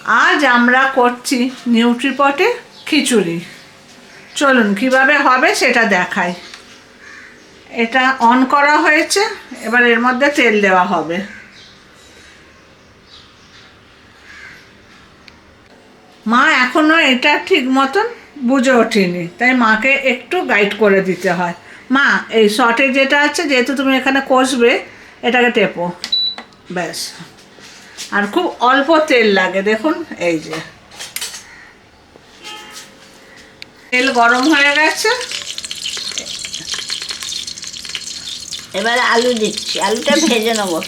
আজ আমরা করছি নিউট্রিপটে খিচুড়ি। চলুন কিভাবে হবে সেটা দেখাই। এটা অন করা হয়েছে, এবার এর মধ্যে তেল দেওয়া হবে। মা এখনো এটা ঠিক মতন বুঝে ওঠেনি, তাই মাকে একটু গাইড করে দিতে হয়। মা, এই শর্টে যেটা আছে, যেহেতু তুমি এখানে কষবে, এটাকে টেপো, ব্যাস। আর খুব অল্প তেল লাগে, দেখুন এই যে তেল গরম হয়ে গেছে। এবারে আলু দিচ্ছি, আলুটা ভেজে নেবো।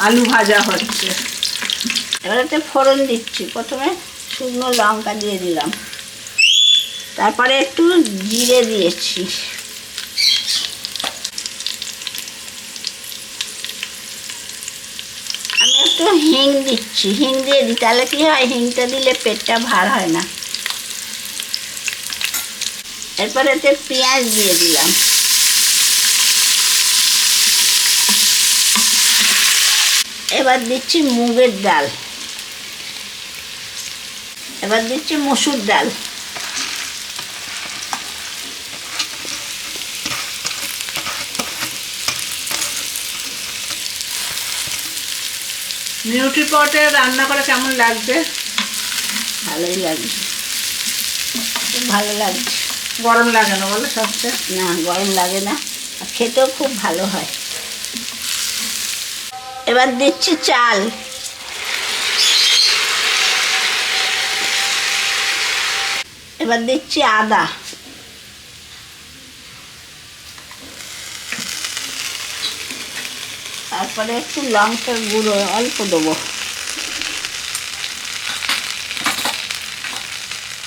আলু ভাজা হচ্ছে। এবারে ফোড়ন দিচ্ছি। প্রথমে শুকনো লঙ্কা দিয়ে দিলাম, তারপরে একটু জিরে দিয়েছি, আমি একটু হিং দিচ্ছি। হিং দিয়ে দিই, তাহলে কি হয়, হিংটা দিলে পেটটা ভার হয় না। এরপরে পেঁয়াজ দিয়ে দিলাম, এবার দিচ্ছি মুগের ডাল, এবার দিচ্ছি মসুর ডাল, নিউট্রিপটে রান্না করে কেমন লাগছে? ভালোই লাগছে, খুব ভালো লাগছে। গরম লাগে না বলে সবচেয়ে? না, গরম লাগে না, আর খেতেও খুব ভালো হয়। এবার দিচ্ছি চাল, এবার দিচ্ছি আদা, তারপরে একটু লঙ্কার গুঁড়ো অল্প দেবো,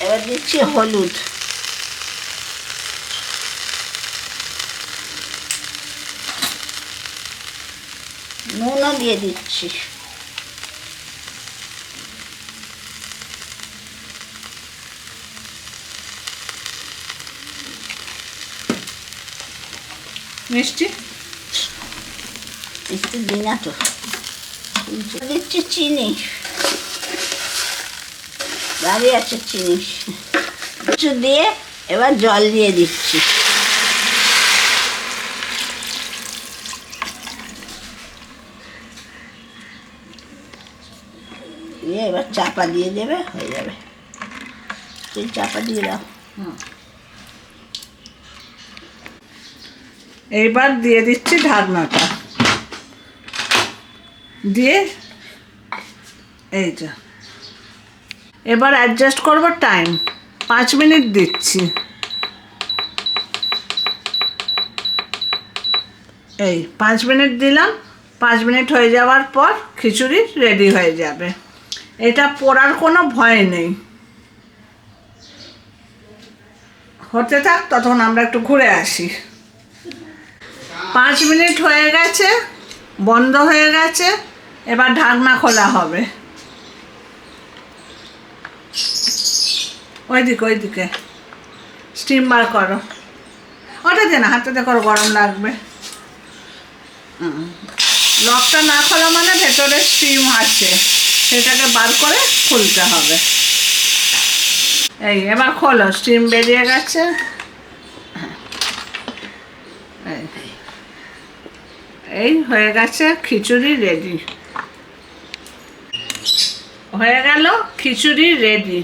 এবার দিচ্ছি হলুদ, নুনও দিয়ে দিচ্ছি। মিষ্টি মিষ্টি দিই না তো। দিচ্ছি চিনি, দাঁড়িয়ে আছে চিনি, কিছু দিয়ে এবার জল দিয়ে দিচ্ছি। দিয়ে এবার চাপা দিয়ে দেবে, হয়ে যাবে। তুই চাপা দিয়ে দাও। এইবার দিয়ে দিচ্ছি ঢাকনাটা, দিয়ে এই যা। এবার অ্যাডজাস্ট করব টাইম, 5 মিনিট দিচ্ছি। এই 5 মিনিট দিলাম। 5 মিনিট হয়ে যাওয়ার পর খিচুড়ি রেডি হয়ে যাবে। এটা পোড়ার কোনো ভয় নেই। হতে থাক, তখন আমরা একটু ঘুরে আসি। 5 মিনিট হয়ে গেছে, বন্ধ হয়ে গেছে। এবার ঢাকনা খোলা হবে। ওইদিকে স্টিম বার করো। ওটাতে না, হাতেতে করো, গরম লাগবে। লকটা না খোলা মানে ভেতরে স্টিম আছে, সেটাকে বার করে খুলতে হবে। এই এবার খোলো, স্টিম বেরিয়ে গেছে। এই হয়ে গেছে খিচুড়ি রেডি। হয়ে গেল খিচুড়ি রেডি।